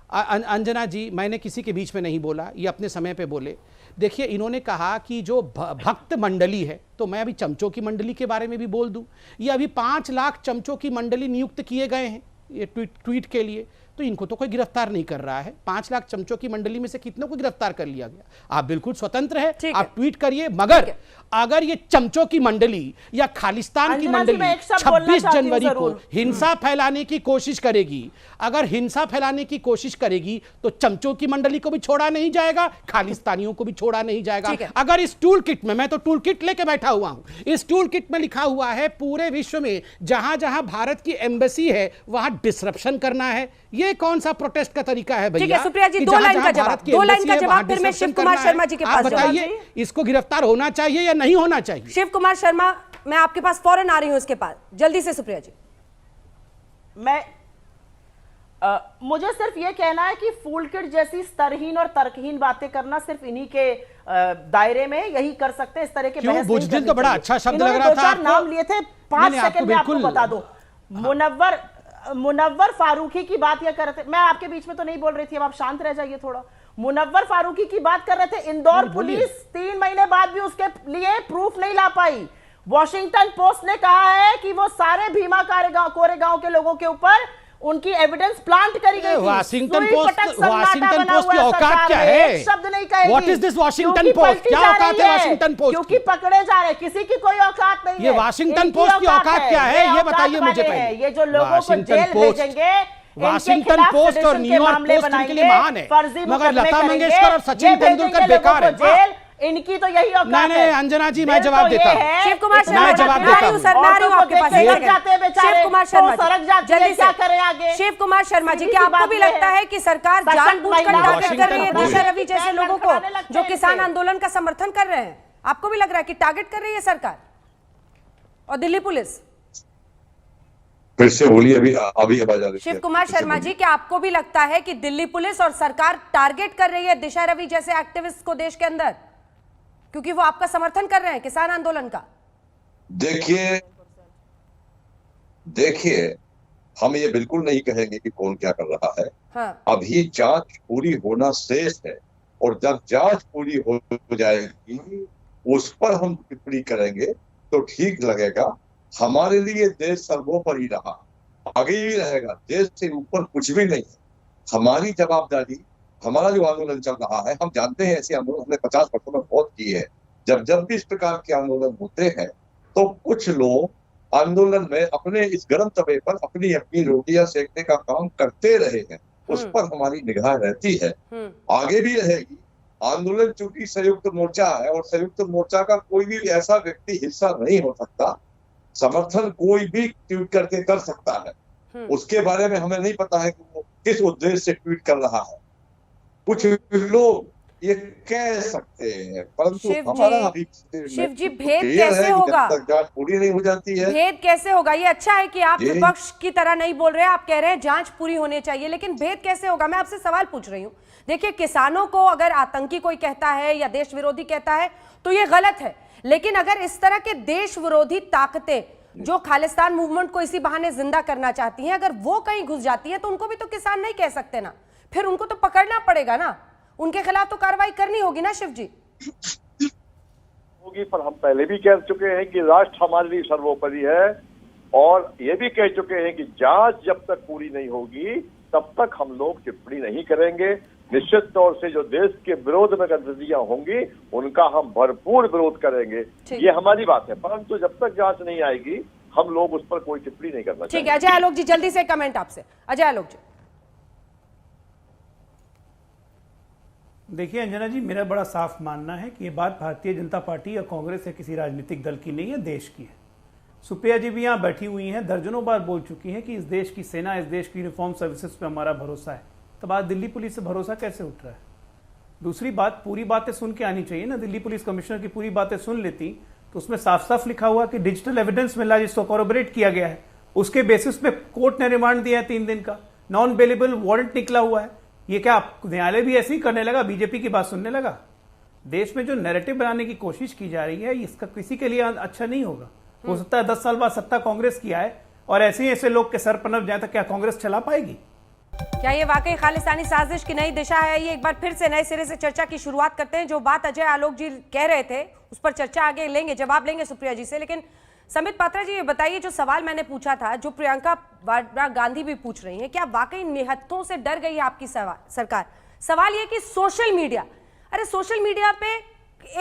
अंजना जी, मैंने किसी के बीच में नहीं बोला, ये अपने समय पे बोले। देखिए इन्होंने कहा कि जो भक्त मंडली है, तो मैं अभी चमचों की मंडली के बारे में भी बोल दूं। ये अभी 5 लाख चमचों की मंडली नियुक्त किए गए हैं ये ट्वीट के लिए, तो इनको तो कोई गिरफ्तार नहीं कर रहा है। 5 लाख चमचों की मंडली में से कितनों को गिरफ्तार कर लिया गया? आप बिल्कुल स्वतंत्र है, आप ट्वीट करिए, मगर अगर ये चमचों की मंडली या खालिस्तान की मंडली 26 जनवरी को हिंसा फैलाने की कोशिश करेगी, अगर हिंसा फैलाने की कोशिश करेगी तो चमचों की मंडली को भी छोड़ा नहीं जाएगा, खालिस्तानियों को भी छोड़ा नहीं जाएगा। अगर इस टूल किट में, मैं तो टूल किट लेके बैठा हुआ हूं, इस टूल किट में लिखा हुआ है पूरे विश्व में जहां जहां भारत की एम्बेसी है वहां डिसरप्शन करना है, ये ये कौन सा प्रोटेस्ट का तरीका है भैया? ठीक है सुप्रिया जी, कि दो जहां लाइन जहां का भारत जवाब, की दो लाइन embassy का है, जवाब, वहां फिर मैं disruption शिव कुमार करना है। शर्मा जी के आप पास बताइए, इसको गिरफ्तार होना चाहिए या नहीं होना चाहिए? शिव कुमार शर्मा, मैं आपके पास फौरन आ रही हूं इसके पास, जल्दी से सुप्रिया जी। मुझे सिर्फ ये कहना है कि फूल किट जैसी स्तरहीन और तर्कहीन बातें करना सिर्फ इन्हीं के दायरे में यही कर सकते हैं। इस तरह के क्यों? बहस नहीं बुजदिल करनी तो बड़ा चाहिए। अच्छा शब्द इन्होंने लग रहा था 2-4 आपको। नाम लिए थे, 5 नहीं, सेकंड में आपको बिल्कुल। बता दो। मुनव्वर फारूकी की बात ये कर रहे थे, मैं आपके बीच में तो नहीं बोल रही थी, अब आप शांत रह जाइए थोड़ा। मुनव्वर फारूकी की बात कर रहे थे, इंदौर पुलिस 3 महीने बाद भी उसके लिए प्रूफ नहीं ला पाई। वॉशिंगटन पोस्ट ने कहा है कि वो सारे भीमा कोरेगांव के लोगों के ऊपर उनकी एविडेंस प्लांट करी गई थी। वाशिंगटन पोस्ट की औकात क्या है? शब्द नहीं कहेगी। What is this Washington post? क्या औकात है वाशिंगटन पोस्ट? क्योंकि पकड़े जा रहे हैं, किसी की कोई औकात नहीं है। ये वाशिंगटन पोस्ट की औकात क्या है? ये बताइए मुझे पहले। ये जो लोगों को जेल भेजेंगे, वाशिंगटन पोस्ट और न्यूयॉर्क पोस्ट इनके लिए महान है, मगर लता मंगेशकर और सचिन तेंदुलकर बेकार है। इनकी तो यही औकात है। नहीं अंजना जी, मैं जवाब देता हूं। शिव कुमार शर्मा, मैं जवाब देता हूं। सर, मैं आ रही हूं आपके पास। शिव कुमार शर्मा जी, जल्दी क्या करें आगे? शिव कुमार शर्मा जी, क्या आपको भी लगता है कि सरकार जानबूझकर टारगेट कर रही है दिशा रवि जैसे लोगों को जो किसान आंदोलन का समर्थन कर रहे हैं? आपको भी लग रहा है कि टारगेट कर रही है सरकार और दिल्ली पुलिस? फिर से बोलिए, अभी आवाज आ रही है। शिव कुमार शर्मा जी, क्या आपको भी लगता है कि दिल्ली पुलिस और सरकार टारगेट कर रही है दिशा रवि जैसे एक्टिविस्ट को देश के अंदर, क्योंकि वो आपका समर्थन कर रहे हैं किसान आंदोलन का? देखिए हम ये बिल्कुल नहीं कहेंगे कि कौन क्या कर रहा है। हाँ। अभी जांच पूरी होना शेष है, और जब जांच पूरी हो जाएगी उस पर हम टिप्पणी करेंगे तो ठीक लगेगा। हमारे लिए देश सर्वोपरि रहा, आगे भी रहेगा, देश से ऊपर कुछ भी नहीं है। हमारी जवाबदारी, हमारा जो आंदोलन चल रहा है, हम जानते हैं ऐसे आंदोलन हमने 50 वर्षों में बहुत किए हैं। जब भी इस प्रकार के आंदोलन होते हैं तो कुछ लोग आंदोलन में अपने इस गर्म तवे पर अपनी रोटियां सेकने का काम करते रहे हैं, उस पर हमारी निगाह रहती है, आगे भी रहेगी। आंदोलन चूंकि संयुक्त मोर्चा है और संयुक्त मोर्चा का कोई भी ऐसा व्यक्ति हिस्सा नहीं हो सकता, समर्थन कोई भी ट्वीट करके कर सकता है। उसके बारे में हमें नहीं पता है कि वो किस उद्देश्य से ट्वीट कर रहा है। कुछ लोग ये कह सकते हैं, परंतु हमारा अभी शिव जी, भेद कैसे होगा? जब तक जांच पूरी नहीं हो जाती है, भेद कैसे होगा? ये अच्छा है कि आप विपक्ष की तरह नहीं बोल रहे हैं, आप कह रहे हैं जांच पूरी होनी चाहिए, लेकिन भेद कैसे होगा? मैं आपसे सवाल पूछ रही हूँ। देखिए, किसानों को अगर आतंकी कोई कहता है या देश विरोधी कहता है तो ये गलत है, लेकिन अगर इस तरह के देश विरोधी ताकतें जो खालिस्तान मूवमेंट को इसी बहाने जिंदा करना चाहती हैं, अगर वो कहीं घुस जाती है तो उनको भी तो किसान नहीं कह सकते ना, फिर उनको तो पकड़ना पड़ेगा ना, उनके खिलाफ तो कार्रवाई करनी होगी ना। शिव जी, होगी, पर हम पहले भी कह चुके हैं कि राष्ट्र हमारे लिए सर्वोपरि है, और ये भी कह चुके हैं कि जांच जब तक पूरी नहीं होगी तब तक हम लोग टिप्पणी नहीं करेंगे। निश्चित तौर से जो देश के विरोध में गतिविधियां होंगी उनका हम भरपूर विरोध करेंगे, ये हमारी बात है, परंतु जब तक जांच नहीं आएगी हम लोग उस पर कोई टिप्पणी नहीं करना ठीक है। अजय आलोक जी, जल्दी से कमेंट आपसे। अजय आलोक जी। देखिए अंजना जी, मेरा बड़ा साफ मानना है कि ये बात भारतीय जनता पार्टी या कांग्रेस या किसी राजनीतिक दल की नहीं है, देश की है। सुप्रिया जी भी यहाँ बैठी हुई हैं, दर्जनों बार बोल चुकी हैं कि इस देश की सेना, इस देश की यूनिफॉर्म सर्विसेज पे हमारा भरोसा है। तब आज दिल्ली पुलिस से भरोसा कैसे उठ रहा है? दूसरी बात, पूरी बातें सुन के आनी चाहिए ना। दिल्ली पुलिस कमिश्नर की पूरी बातें सुन लेती तो उसमें साफ साफ लिखा हुआ कि डिजिटल एविडेंस मिला जिसको कॉरोबोरेट किया गया है, उसके बेसिस पे कोर्ट ने रिमांड दिया है 3 दिन का, नॉन बेलेबल वारंट निकला हुआ है। ये क्या न्यायालय भी ऐसे ही करने लगा, बीजेपी की बात सुनने लगा? देश में जो नैरेटिव बनाने की कोशिश की जा रही है, इसका किसी के लिए अच्छा नहीं होगा। हो सकता है 10 साल बाद सत्ता कांग्रेस की आए और ऐसे ही ऐसे लोग के सर पनप जाए, तो क्या कांग्रेस चला पाएगी? क्या ये वाकई खालिस्तानी साजिश की नई दिशा है? ये एक बार फिर से नए सिरे से चर्चा की शुरुआत करते हैं। जो बात अजय आलोक जी कह रहे थे उस पर चर्चा आगे लेंगे, जवाब लेंगे सुप्रिया जी से, लेकिन संबित पात्रा जी ये बताइए, जो सवाल मैंने पूछा था, जो प्रियंका वाड्रा गांधी भी पूछ रही हैं, क्या वाकई निहत्थों से डर गई है आपकी सरकार? सवाल ये कि सोशल मीडिया, अरे सोशल मीडिया पे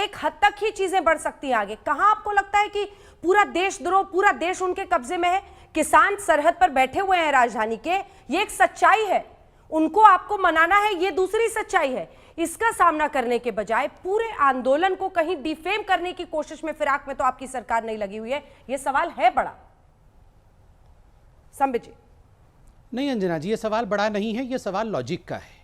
एक हद तक ही चीजें बढ़ सकती हैं आगे। कहां आपको लगता है कि पूरा देशद्रोह, पूरा देश उनके कब्जे में है? किसान सरहद पर बैठे हुए हैं राजधानी के, ये एक सच्चाई है, उनको आपको मनाना है, ये दूसरी सच्चाई है। इसका सामना करने के बजाय पूरे आंदोलन को कहीं डिफेम करने की कोशिश में, फिराक में तो आपकी सरकार नहीं लगी हुई है। ये सवाल है बड़ा। संबित जी। नहीं अंजना जी, ये सवाल बड़ा नहीं है, ये सवाल लॉजिक का है।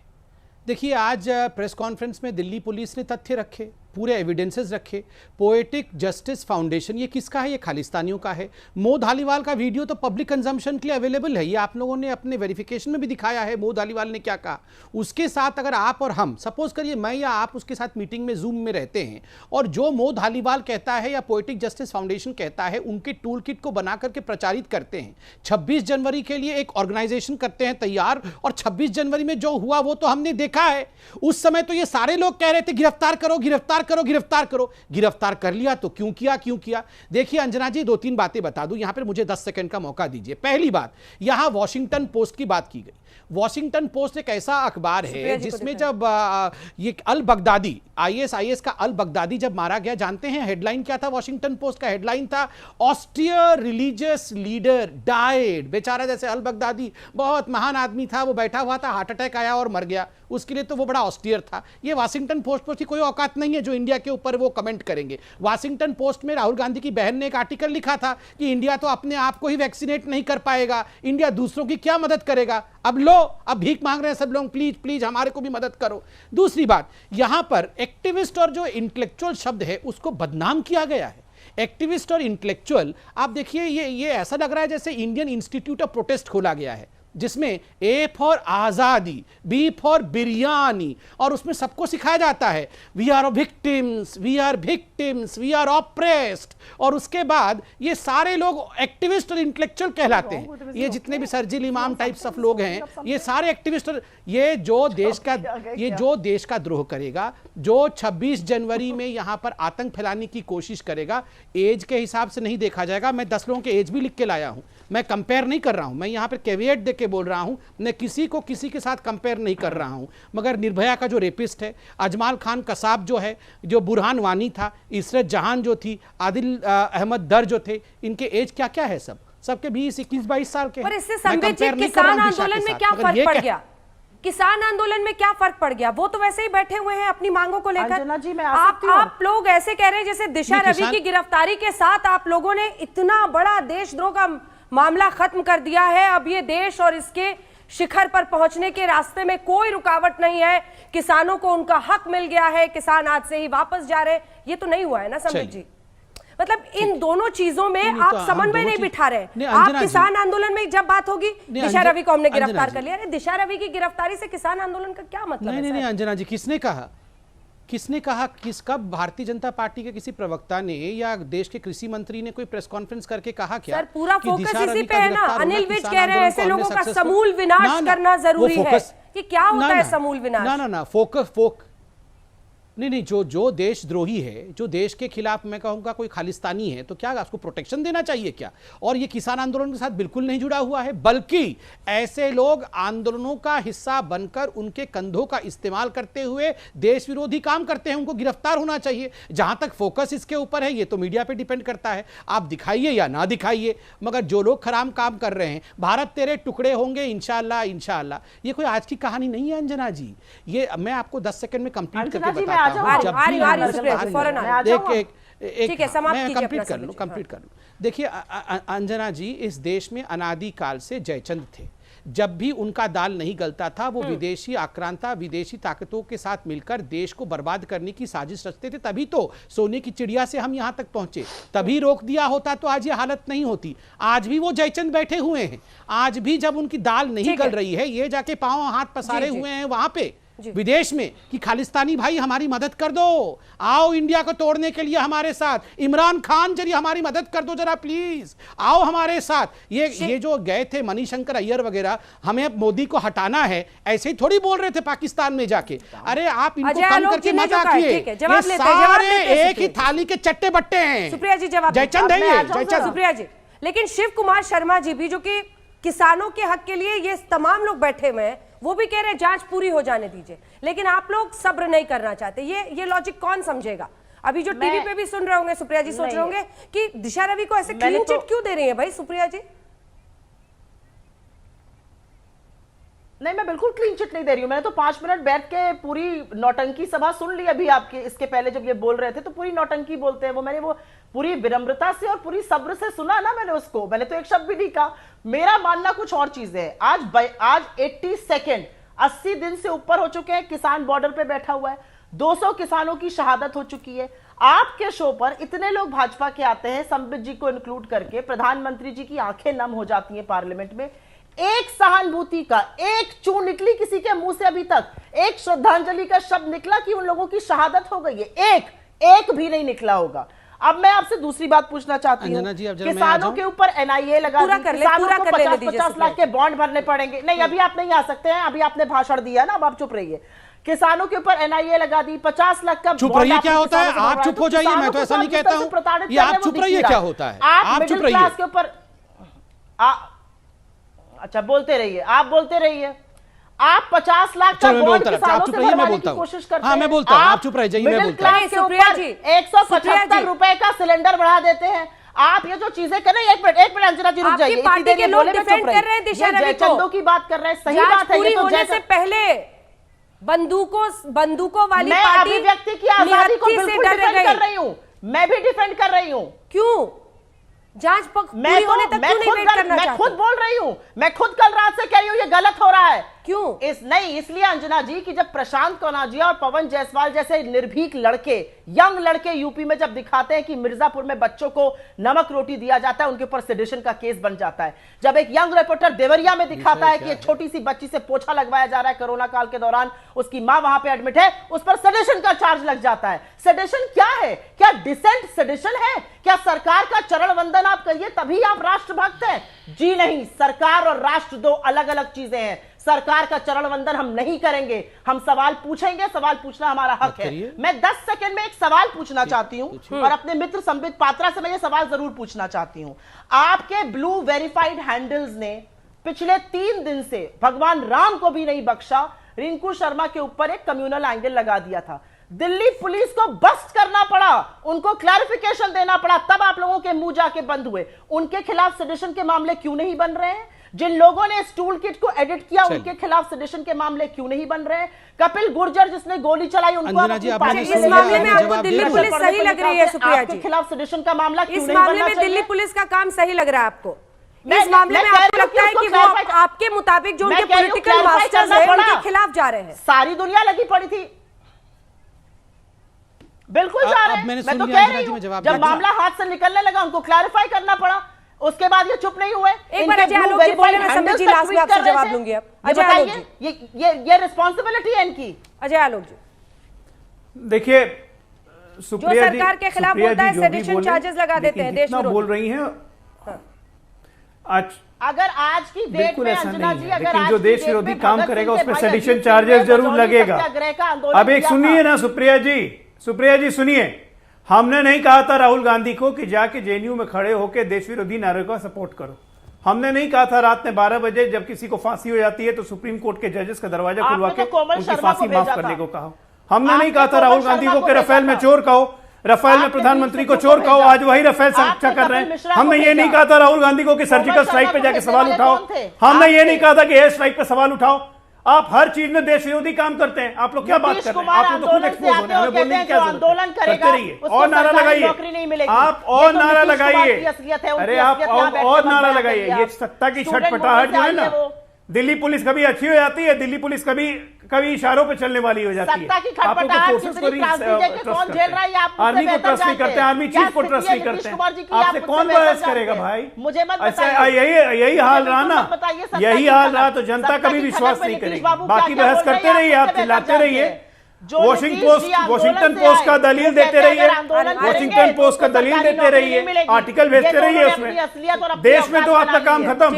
देखिए, आज प्रेस कॉन्फ्रेंस में दिल्ली पुलिस ने तथ्य रखे, पूरे एविडेंसेस रखे। पोएटिक जस्टिस फाउंडेशन ये किसका है? ये खालिस्तानियों का है। मो धालीवाल का वीडियो तो पब्लिक कंजम्पशन के लिए अवेलेबल है, ये आप लोगों ने अपने वेरिफिकेशन में भी दिखाया है मो धालीवाल ने क्या कहा। उसके साथ अगर आप और हम, सपोज करिए मैं या आप उसके साथ मीटिंग में जूम में रहते हैं, और जो मो धालीवाल कहता है या पोएटिक जस्टिस फाउंडेशन कहता है, उनके टूल किट को बना करके प्रचारित करते हैं, 26 जनवरी के लिए एक ऑर्गेनाइजेशन करते हैं तैयार, और 26 जनवरी में जो हुआ वो तो हमने देखा है। उस समय तो ये सारे लोग कह रहे थे गिरफ्तार करो, गिरफ्तार करो, गिरफ्तार करो। गिरफ्तार कर लिया तो क्यों किया, क्यों किया? देखिए अंजना जी, 2-3 बातें बता दूं, यहां पर मुझे 10 सेकंड का मौका दीजिए। पहली बात, यहां वॉशिंगटन पोस्ट की बात की गई। वॉशिंगटन पोस्ट एक ऐसा अखबार है जिसमें जब ये अल बगदादी, आईएस का अल बगदादी जब मारा गया, जानते हैं हेडलाइन क्या था? वॉशिंगटन पोस्ट का हेडलाइन था, ऑस्टियर रिलीजियस लीडर डाइड। बेचारा, जैसे अल बगदादी बहुत महान आदमी था, वो बैठा हुआ था, हार्ट अटैक आया और मर गया, उसके लिए तो वो बड़ा ऑस्टियर था। ये वॉशिंगटन पोस्ट की कोई औकात नहीं है जो इंडिया के ऊपर वो कमेंट करेंगे। वॉशिंगटन पोस्ट में राहुल गांधी की बहन ने एक आर्टिकल लिखा था कि इंडिया तो अपने आप को ही वैक्सीनेट नहीं कर पाएगा, इंडिया दूसरों की क्या मदद करेगा। अब लो, अब भीख मांग रहे हैं सब लोग, प्लीज प्लीज हमारे को भी मदद करो। दूसरी बात, यहां पर एक्टिविस्ट और जो इंटेलेक्चुअल शब्द है उसको बदनाम किया गया है। एक्टिविस्ट और इंटेलेक्चुअल, आप देखिए, ये ऐसा लग रहा है जैसे इंडियन इंस्टीट्यूट ऑफ प्रोटेस्ट खोला गया है, जिसमें ए फॉर आजादी, बी फॉर बिरयानी, और उसमें सबको सिखाया जाता है we are victims, we are victims, we are oppressed, और उसके बाद ये सारे लोग एक्टिविस्ट और इंटेलेक्चुअल कहलाते हैं। ये जितने भी सरजिल इमाम टाइप्स ऑफ लोग हैं, ये सारे एक्टिविस्ट। ये जो देश का द्रोह करेगा, जो 26 जनवरी में यहां पर आतंक फैलाने की कोशिश करेगा, एज के हिसाब से नहीं देखा जाएगा। मैं 10 लोगों के एज भी लिख के लाया हूं, मैं कंपेयर नहीं कर रहा हूं, मैं यहां पर कैविएट देख के बोल रहा हूं, मैं किसी को किसी के साथ कंपेयर नहीं कर रहा हूं। मगर निर्भया का जो रेपिस्ट है, अजमाल खान कसाब जो है, जो बुरहान वानी था, इशरत जहां जो थी, आदिल अहमद दर जो थे, इनके एज क्या क्या है? सबके 20, 21, 22 साल के। पर इससे संवेदनशील किसान आंदोलन में क्या फर्क पड़ गया? किसान आंदोलन में क्या फर्क पड़ गया? वो तो वैसे ही बैठे हुए हैं अपनी मांगों को लेकर। जी, मैं आप लोग ऐसे कह रहे हैं जैसे दिशा रवि की गिरफ्तारी के साथ आप लोगों ने इतना बड़ा देशद्रोह का मामला खत्म कर दिया है। अब ये देश और इसके शिखर पर पहुंचने के रास्ते में कोई रुकावट नहीं है, किसानों को उनका हक मिल गया है, किसान आज से ही वापस जा रहे। ये तो नहीं हुआ है ना संबित जी? मतलब इन दोनों चीजों में आप समन्वय नहीं बिठा रहे। आप किसान आंदोलन में जब बात होगी, दिशा रवि को हमने गिरफ्तार कर लिया। अरे दिशा रवि की गिरफ्तारी से किसान आंदोलन का क्या मतलब? नहीं अंजना जी, किसने कहा? कब भारतीय जनता पार्टी के किसी प्रवक्ता ने या देश के कृषि मंत्री ने कोई प्रेस कॉन्फ्रेंस करके कहा क्या? सर, पूरा फोकस इसी पे है ना। अनिल विज कह रहे हैं ऐसे लोगों का समूल विनाश करना जरूरी है। कि क्या होता है समूल विनाश? ना फोकस नहीं, जो देशद्रोही है, जो देश के खिलाफ मैं कहूंगा कोई खालिस्तानी है, तो क्या उसको प्रोटेक्शन देना चाहिए क्या? और ये किसान आंदोलन के साथ बिल्कुल नहीं जुड़ा हुआ है, बल्कि ऐसे लोग आंदोलनों का हिस्सा बनकर उनके कंधों का इस्तेमाल करते हुए देश विरोधी काम करते हैं, उनको गिरफ्तार होना चाहिए। जहां तक फोकस इसके ऊपर है, ये तो मीडिया पे डिपेंड करता है, आप दिखाइए या ना दिखाइए। मगर जो लोग खराब काम कर रहे हैं, भारत तेरे टुकड़े होंगे इंशाअल्लाह इंशाअल्लाह, ये कोई आज की कहानी नहीं है अंजना जी। ये मैं आपको 10 सेकंड में कंप्लीट करके बताता हूं। कंप्लीट कर लूं। देखिए अंजना जी, इस देश में अनादिकाल से जयचंद थे। जब भी उनका दाल नहीं गलता था, वो विदेशी आक्रांता, विदेशी ताकतों के साथ मिलकर देश को बर्बाद करने की साजिश रचते थे। तभी तो सोने की चिड़िया से हम यहां तक पहुंचे। तभी रोक दिया होता तो आज ये हालत नहीं होती। आज भी वो जयचंद बैठे हुए हैं। आज भी जब उनकी दाल नहीं गल रही है, ये जाके पांव हाथ पसारे हुए हैं वहां पे विदेश में कि खालिस्तानी भाई हमारी मदद कर दो, आओ इंडिया को तोड़ने के लिए हमारे साथ, इमरान खान जरा हमारी मदद कर दो जरा प्लीज, आओ हमारे साथ। ये जो गए थे मणिशंकर अय्यर वगैरह, हमें मोदी को हटाना है, ऐसे ही थोड़ी बोल रहे थे पाकिस्तान में जाके। अरे आप इनको कम करके मत आखिए, ये सारे एक ही थाली के चट्टे बट्टे हैं। सुप्रिया जी जवाब। जयचंद है ये, जयचंद। सुप्रिया जी, लेकिन शिव कुमार शर्मा जी भी, जो कि किसानों के हक के लिए ये तमाम लोग बैठे हुए हैं, वो भी कह रहे हैं जांच पूरी हो जाने दीजिए, लेकिन आप लोग सब्र नहीं करना चाहते। ये लॉजिक कौन समझेगा? अभी जो टीवी पे भी सुन रहे होंगे, सुप्रिया जी सोच रहे होंगे कि दिशा रवि को ऐसे क्लीन चिट क्यों दे रही है भाई सुप्रिया जी? नहीं, मैं बिल्कुल क्लीन चिट नहीं दे रही हूँ। मैंने तो 5 मिनट बैठ के पूरी नौटंकी सभा सुन ली अभी आपके, इसके पहले जब ये बोल रहे थे तो पूरी नौटंकी बोलते हैं वो, मैंने वो पूरी विनम्रता से और पूरी सब्र से सुना ना मैंने उसको, मैंने तो एक शब्द भी नहीं कहा। मेरा मानना कुछ और चीज है। आज 80 सेकेंड 80 दिन से ऊपर हो चुके हैं, किसान बॉर्डर पे बैठा हुआ है, 200 किसानों की शहादत हो चुकी है। आपके शो पर इतने लोग भाजपा के आते हैं, संबित जी को इंक्लूड करके, प्रधानमंत्री जी की आंखें नम हो जाती हैं पार्लियामेंट में। एक सहानुभूति का एक चू निकली किसी के मुंह से अभी तक, एक श्रद्धांजलि का शब्द निकला कि उन लोगों की शहादत हो गई है? एक भी नहीं निकला होगा। अब मैं आपसे दूसरी बात पूछना चाहती हूँ, किसानों के ऊपर NIA लगा दी, किसानों को 50-50 लाख के बॉन्ड भरने पड़ेंगे। नहीं, अभी आप नहीं आ सकते हैं, अभी आपने भाषण दिया ना, अब आप चुप रहिए। किसानों के ऊपर NIA लगा दी, 50 लाख का चुप रहिए क्या होता है? आप चुप हो जाइए, मैं तो ऐसा नहीं कहता हूं। ये आप चुप रहिए क्या होता है? आप चुप रहिए के ऊपर। अच्छा, बोलते रहिए, आप बोलते रहिए। आप 50 लाख का बॉन्ड किसानों से भरवाने की कोशिश करते हैं। हाँ, मैं बोलता हूं, आप चुप रह जाइए, मैं बोलता हूं। सुप्रिया जी, 175 रुपए का सिलेंडर बढ़ा देते हैं। आप ये जो चीजें कर रहे हैं, एक मिनट अंजना जी रुक जाइए। पार्टी के लोग डिफेंड कर रहे हैं दिशा रवि को, चंदों की बात कर रहे हैं, सही बात है। ये तो होने से पहले बंदूकों वाली मैं पार्टी अभिव्यक्ति की आजादी को बिल्कुल डिफेंड कर रही हूँ, मैं भी डिफेंड कर रही हूँ। क्यों? जांच पूरी होने तक क्यों नहीं वेट करना चाहते? मैं खुद बोल रही हूँ, मैं खुद कल रात से कह रही हूँ ये गलत हो रहा है। क्यों? नहीं, इसलिए अंजना जी कि जब प्रशांत कौनाजिया और पवन जायसवाल जैसे निर्भीक लड़के, यंग लड़के यूपी में जब दिखाते हैं कि मिर्जापुर में बच्चों को नमक रोटी दिया जाता है, उनके ऊपर सेडिशन का केस बन जाता है। जब एक यंग रिपोर्टर देवरिया में दिखाता है कि एक छोटी सी बच्ची से पोछा लगवाया जा रहा है कोरोना काल के दौरान, उसकी मां वहां पे एडमिट है, उस पर सेडिशन का चार्ज लग जाता है। सेडिशन क्या है? क्या डिसेंट सेडिशन है? क्या सरकार का चरण वंदन आप करिए तभी आप राष्ट्रभक्त हैं? जी नहीं, सरकार और राष्ट्र दो अलग अलग चीजें हैं। सरकार का चरण वंदन हम नहीं करेंगे, हम सवाल पूछेंगे, सवाल पूछना हमारा हक है। मैं 10 सेकंड में एक सवाल पूछना चाहती हूं और अपने मित्र संबित पात्रा से मैं ये सवाल जरूर पूछना चाहती हूं। आपके ब्लू वेरीफाइड हैंडल्स ने पिछले 3 दिन से भगवान राम को भी नहीं बख्शा, रिंकू शर्मा के ऊपर एक कम्युनल एंगल लगा दिया था। दिल्ली पुलिस को बस्ट करना पड़ा, उनको क्लैरिफिकेशन देना पड़ा, तब आप लोगों के मुंह जाके बंद हुए। उनके खिलाफ सेडिशन के मामले क्यों नहीं बन रहे हैं? जिन लोगों ने इस टूल किट को एडिट किया उनके खिलाफ सेडिशन के मामले क्यों नहीं बन रहे हैं? कपिल गुर्जर जिसने गोली चलाई, उनको इस मामले में आपको दिल्ली पुलिस सही लग रही है? सुप्रिया जी, खिलाफ सेडिशन का मामला क्यों इस नहीं बनना मामले में चाहिए? दिल्ली पुलिस का काम सही लग रहा है आपको? इस मामले में आपको लगता है कि वो आपके मुताबिक जो उनके पॉलिटिकल मास्टर्स हैं उनके खिलाफ जा रहे हैं? सारी दुनिया लगी पड़ी थी, बिल्कुल जा रहे हैं। मैं तो कह रही हूं, जब मामला हाथ से निकलने लगा उनको क्लैरिफाई करना पड़ा, उसके बाद ये चुप नहीं हुए। एक बार अजय आलोक जी बोले, मैं संबित जी लास्ट में आपसे जवाब लूंगी। अब अजय आलोक जी, ये रिस्पांसिबिलिटी है इनकी। अजय आलोक जी, देखिए सुप्रिया जी, सरकार के खिलाफ बोलता है सेडिशन चार्जेस लगा देते हैं, देश बोल रही हैं आज। अगर आज की डेट में अंजना जी, अगर जो देश विरोधी काम करेगा उस पर सेडिशन चार्जेस जरूर लगेगा। अब एक सुनिए ना सुप्रिया जी सुनिए, हमने नहीं कहा था राहुल गांधी को कि जाके जेएनयू में खड़े होकर देश विरोधी नारों का सपोर्ट करो। हमने नहीं कहा था रात में 12 बजे जब किसी को फांसी हो जाती है तो सुप्रीम कोर्ट के जजेस का दरवाजा खुलवा के उनकी फांसी माफ करने को कहा। हमने नहीं कहा था राहुल गांधी को कि रफेल में चोर कहो, रफेल में प्रधानमंत्री को चोर कहो, आज वही रफेल चर्चा कर रहे हैं। हमने ये नहीं कहा था राहुल गांधी को कि सर्जिकल स्ट्राइक पे जाके सवाल उठाओ, हमने ये नहीं कहा था कि एयर स्ट्राइक पे सवाल उठाओ। आप हर चीज में देश विरोधी काम करते हैं। आप लोग क्या बात कर रहे हैं? आप लोग तो खुद एक्सपोज हो रहे हैं, हमें बोलने की क्या जरूरत है? करते रहिए और नारा लगाइए, आप और नारा लगाइए, अरे आप और नारा लगाइए। ये सत्ता की छटपटाहट जो है ना, दिल्ली पुलिस कभी अच्छी हो जाती है, दिल्ली पुलिस कभी इशारों पे चलने वाली हो जाती है। आप लोग फोर्सेस को ट्रस्ट करते हैं, आर्मी को ट्रस्ट नहीं करते, आर्मी चीफ को ट्रस्ट नहीं करते हैं। आपसे कौन बहस करेगा भाई? अच्छा यही हाल रहा ना, यही हाल रहा तो जनता कभी विश्वास नहीं करेगी। बाकी बहस करते रहिए, आप चिल्लाते रहिए, वॉशिंगटन पोस्ट का दलील देते रहिए, वॉशिंगटन पोस्ट का दलील देते रहिए, आर्टिकल भेजते रहिए उसमें। देश में तो आपका काम खत्म,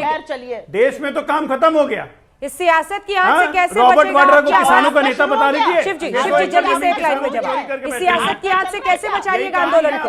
देश में तो काम खत्म हो गया। इस सियासत की हाथ से कैसे रॉबर्ट वाड्रा को किसानों का नेता बता दीजिए। शिव जी जल्दी से एक लाइन में जवाब। इस सियासत की हाथ से कैसे बचाइएगा आंदोलन को?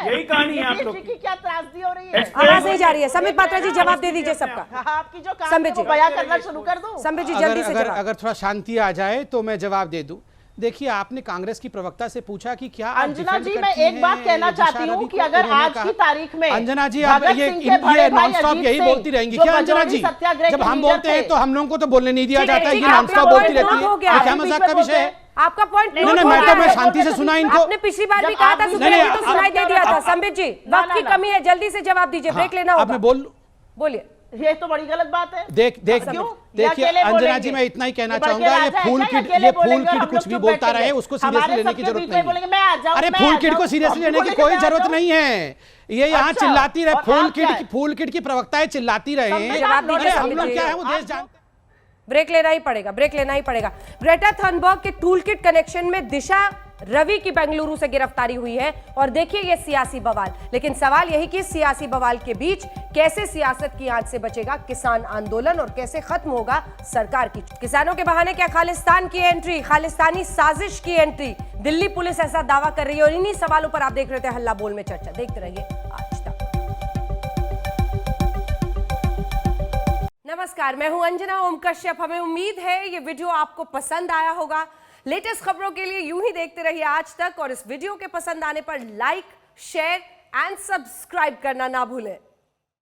यही कहानी है आप लोग की। क्या त्रासदी हो रही है? आवाज नहीं जा रही है। संबित पात्रा जी जवाब दे दीजिए सबका। आपकी जो संबित जी बयां करना शुरू कर दो। संबित जी जल्दी से जवाब। अगर थोड़ा शांति आ जाए तो मैं जवाब दे दूं। देखिए, आपने कांग्रेस की प्रवक्ता से पूछा कि क्या आप अंजना डिफेंड जी, मैं करती एक बात हैं कहना दिशा चाहती हूँ रवि कि को? अगर उन्होंने आज कहा- की तारीख में अंजना जी, आप भगत ये सिंह के बड़े भाई नॉन स्टॉप अजीत यही सिंह, बोलती रहेंगी जो क्या अंजना बजौली जी? सत्याग्रह जब के हम लीडर बोलते हैं थे। तो हम लोगों को तो बोलने नहीं दिया ठीक है, जाता है। ठीक ये है, नॉन आपका स्टॉप बोलती point रहती note हो है। गया। ये क्या आप मजाक बीच का में विषय है? आपका पॉइंट नहीं, नहीं, मैं तो मैं शांति से सुना इनको। आपने पिछली बार भी जब कहा आप था, बीच सुप्रिया में- जी तो नहीं, सुनाई दे दिया था। अब- संबित जी, ना, वक्त की ना, कमी है, जल्दी से जवाब दीजिए, ब्रेक लेना अब होगा। मैं बोलिए। ये तो बड़ी गलत बात है। देखिए ये देखिए अकेले अंजना बोलेंगे। जी, मैं इतना ही कहना ये बड़के चाहूंगा, ये राजा है फूल क्या? किट अकेले ये फूल बोलेंगे और किट हम कुछ लोग भी चुप बोलता बैठेंगे। रहे, उसको सीरियसली हमारे लेने की सबके जरूरत बीच में नहीं बोलेंगे, है। मैं आ जाऊं, अरे मैं फूल आ किट को जाऊं। सीरियसली हम लेने की बोलेंगे, कोई मैं आ जरूरत जाऊं। नहीं है। ये यहाँ अच्छा, चिल्लाती रहे, और आप क्या है? फूल किट की प्रवक्ताएं चिल्लाती रहे। जवाब दीजिए, अरे हम संबित लोग जी। क्या है, वो देश जानते हैं। ब्रेक लेना ही पड़ेगा, ब्रेक लेना ही पड़ेगा। ग्रेटा थनबर्ग के टूलकिट कनेक्शन में दिशा रवि की बेंगलुरु से गिरफ्तारी हुई है और देखिए ये सियासी बवाल। लेकिन सवाल यही कि सियासी बवाल के बीच कैसे सियासत की आंच से बचेगा किसान आंदोलन और कैसे खत्म होगा सरकार की। किसानों के बहाने क्या खालिस्तान की एंट्री, खालिस्तानी साजिश की एंट्री, दिल्ली पुलिस ऐसा दावा कर रही है और इन्हीं सवालों पर आप देख रहे थे हल्ला बोल में चर्चा। देखते रहिए आज तक। नमस्कार, मैं हूं अंजना ओम कश्यप। हमें उम्मीद है ये वीडियो आपको पसंद आया होगा। लेटेस्ट खबरों के लिए यूं ही देखते रहिए आज तक और इस वीडियो के पसंद आने पर लाइक, शेयर एंड सब्सक्राइब करना ना भूलें।